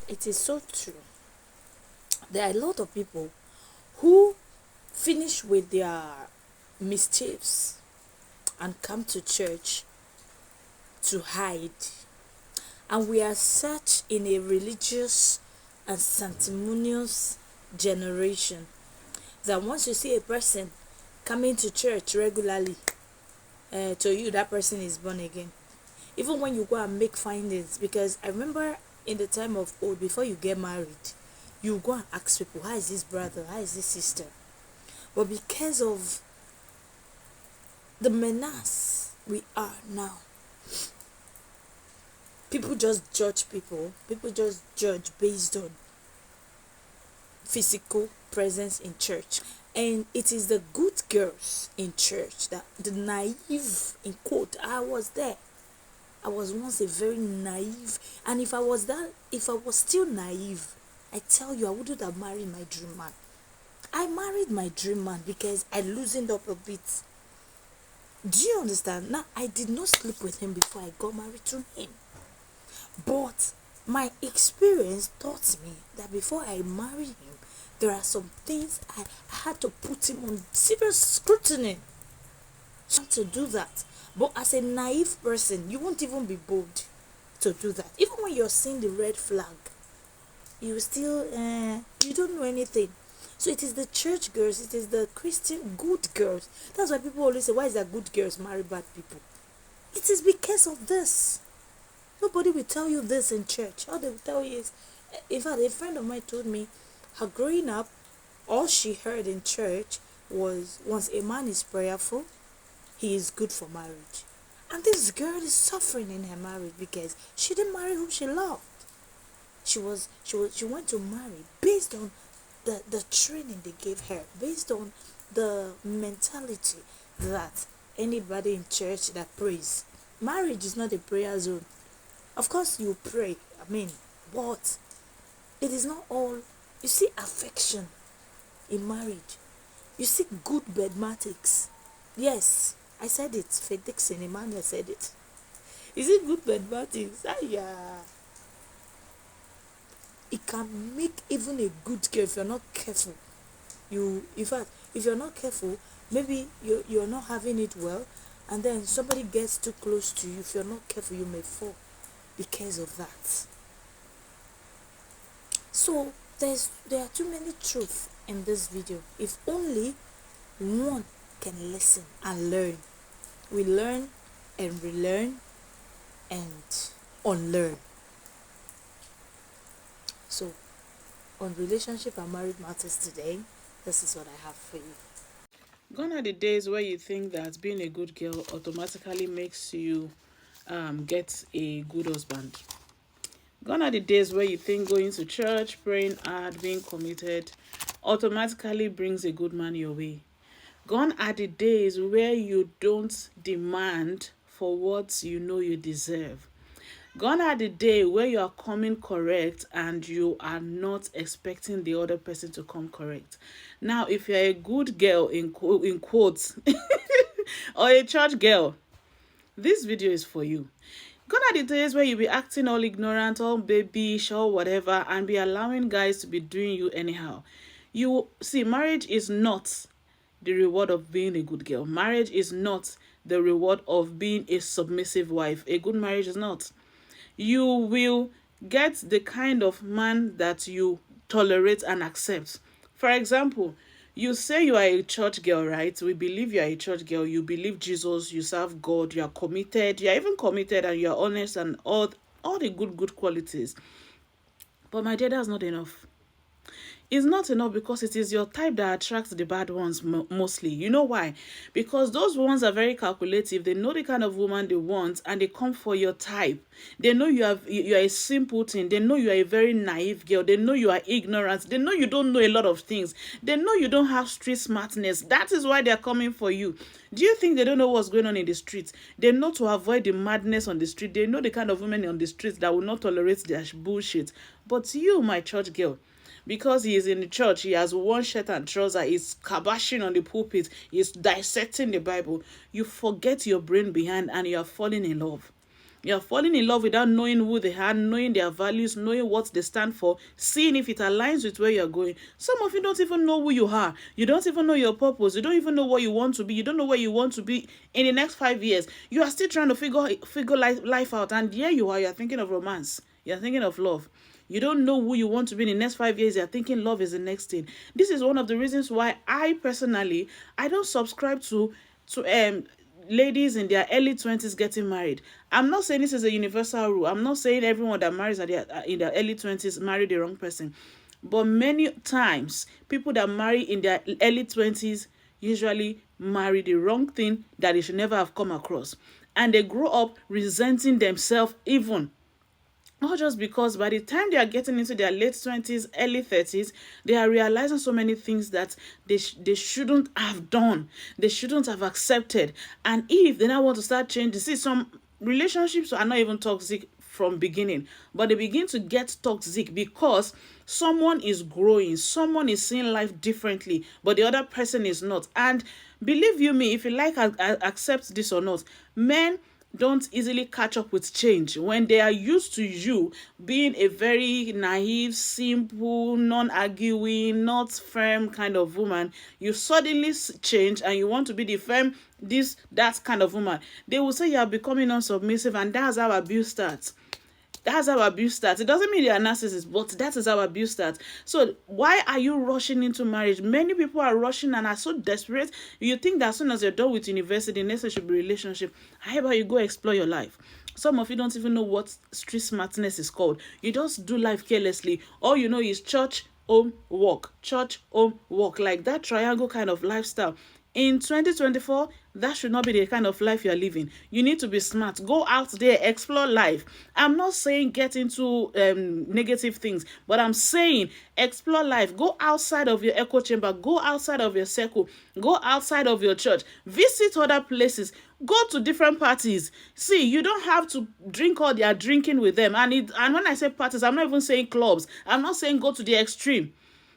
It is so true. There are a lot of people who finish with their mischiefs and come to church to hide. And we are such in a religious and sanctimonious generation that once you see a person coming to church regularly, to you that person is born again. Even when you go and make findings, because I remember in the time of old, before you get married, you go and ask people, how is this brother, how is this sister? But because of the menace we are now, people just judge people. People just judge based on physical presence in church. And it is the good girls in church, that the naive, in quote, I was there. I was once a very naive, and if I was still naive, I tell you, I wouldn't have married my dream man. I married my dream man because I loosened up a bit. Do you understand? Now, I did not sleep with him before I got married to him. But my experience taught me that before I marry him, there are some things I had to put him on serious scrutiny. To do that. But as a naive person, you won't even be bold to do that. Even when you're seeing the red flag, you still, you don't know anything. So it is the church girls, it is the Christian good girls. That's why people always say, why is that good girls marry bad people? It is because of this. Nobody will tell you this in church. All they will tell you is, in fact, a friend of mine told me, her growing up, all she heard in church was, once a man is prayerful, he is good for marriage. And this girl is suffering in her marriage because she didn't marry who she loved. She went to marry based on the training they gave her, based on the mentality that anybody in church that prays. Marriage is not a prayer zone. Of course you pray, but it is not all. You see affection in marriage. You see good bedmatics. Yes, I said it. Faith Dixon, Emmanuel said it. Is it good bedmatics? It can make even a good girl if you're not careful. In fact, if you're not careful, maybe you're not having it well, and then somebody gets too close to you. If you're not careful, you may fall because of that. So there are too many truths in this video. If only one can listen and learn. We learn and relearn and unlearn. So on relationship and marriage matters today, this is what I have for you. Gone are the days where you think that being a good girl automatically makes you get a good husband. Gone are the days where you think going to church, praying hard, being committed automatically brings a good man your way. Gone are the days where you don't demand for what you know you deserve. Gone are the day where you are coming correct and you are not expecting the other person to come correct. Now, if you're a good girl, in quotes, or a church girl, this video is for you. Gone are the days where you be acting all ignorant, all babyish, or whatever, and be allowing guys to be doing you anyhow. You see, marriage is not the reward of being a good girl. Marriage is not the reward of being a submissive wife. A good marriage is not. You will get the kind of man that you tolerate and accept. For example, you say you are a church girl, right? We believe you are a church girl. You believe Jesus, you serve God, you are committed. You are even committed and you are honest and all the good qualities. But my dear, that's not enough. It's not enough because it is your type that attracts the bad ones mostly. You know why? Because those ones are very calculative. They know the kind of woman they want and they come for your type. They know you are a simpleton. They know you are a very naive girl. They know you are ignorant. They know you don't know a lot of things. They know you don't have street smartness. That is why they are coming for you. Do you think they don't know what's going on in the streets? They know to avoid the madness on the street. They know the kind of women on the streets that will not tolerate their bullshit. But you, my church girl, because he is in the church, he has one shirt and trouser, he's kabashing on the pulpit, he's dissecting the Bible, you forget your brain behind and you are falling in love. You're falling in love without knowing who they are, knowing their values, knowing what they stand for, seeing if it aligns with where you're going. Some of you don't even know who you are. You don't even know your purpose. You don't even know what you want to be. You don't know where you want to be in the next 5 years. You are still trying to figure life out. And here you are, you're thinking of romance. You're thinking of love. You don't know who you want to be in the next 5 years. You're thinking love is the next thing. This is one of the reasons why I personally, I don't subscribe to ladies in their early 20s getting married. I'm not saying this is a universal rule. I'm not saying everyone that marries in their early 20s marry the wrong person. But many times, people that marry in their early 20s usually marry the wrong thing that they should never have come across. And they grow up resenting themselves even. Not just because by the time they are getting into their late 20s, early 30s, they are realizing so many things that they shouldn't have done. They shouldn't have accepted. And if they now want to start changing, see, some relationships are not even toxic from beginning, but they begin to get toxic because someone is growing, someone is seeing life differently, but the other person is not. And believe you me, if you like accept this or not, men don't easily catch up with change when they are used to you being a very naive, simple, non-arguing, not firm kind of woman. You suddenly change and you want to be the firm, that kind of woman. They will say you are becoming unsubmissive, and that's how abuse starts. That's how abuse starts. It doesn't mean they are narcissists, but that is how abuse starts. So why are you rushing into marriage? Many people are rushing and are so desperate. You think that as soon as you're done with university, next thing should be relationship. How about you go explore your life? Some of you don't even know what street smartness is called. You just do life carelessly. All you know is church, home, work. Church, home, work. Like that triangle kind of lifestyle. In 2024, that should not be the kind of life you're living. You need to be smart. Go out there, explore life. I'm not saying get into negative things, but I'm saying explore life. Go outside of your echo chamber. Go outside of your circle. Go outside of your church. Visit other places. Go to different parties. See, you don't have to drink all they are drinking with them. And when I say parties, I'm not even saying clubs. I'm not saying go to the extreme.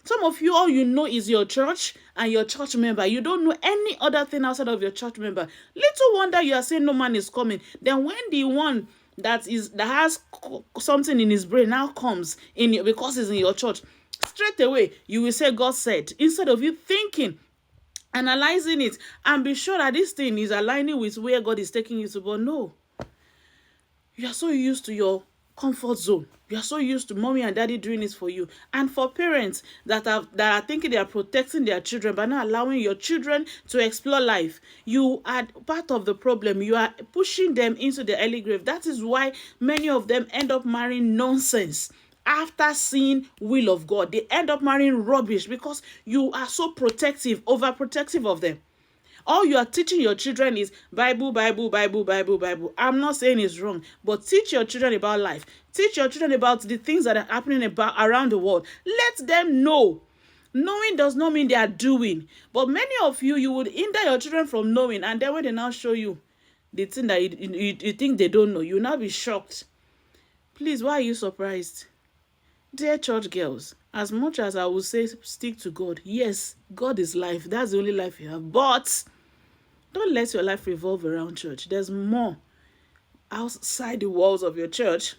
Some of you, all you know is your church and your church member. You don't know any other thing outside of your church member. Little wonder you are saying no man is coming. Then when the one that has something in his brain now comes in because he's in your church, straight away you will say God said, instead of you thinking, analyzing it, and be sure that this thing is aligning with where God is taking you to. But no, you are so used to your comfort zone. You are so used to mommy and daddy doing it for you. And for parents that are thinking they are protecting their children by not allowing your children to explore life, you are part of the problem. You are pushing them into the early grave. That is why many of them end up marrying nonsense. After seeing will of God, they end up marrying rubbish because you are so protective, overprotective of them. All you are teaching your children is Bible, Bible, Bible, Bible, Bible. I'm not saying it's wrong, but teach your children about life. Teach your children about the things that are happening around the world. Let them know. Knowing does not mean they are doing. But many of you would hinder your children from knowing, and then when they now show you the thing that you think they don't know, you'll now be shocked. Please, why are you surprised? Dear church girls, as much as I would say stick to God, yes, God is life. That's the only life you have. But don't let your life revolve around church. There's more outside the walls of your church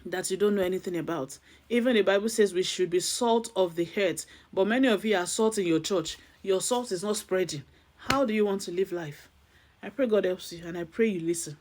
that you don't know anything about. Even the Bible says we should be salt of the earth. But many of you are salt in your church. Your salt is not spreading. How do you want to live life? I pray God helps you, and I pray you listen.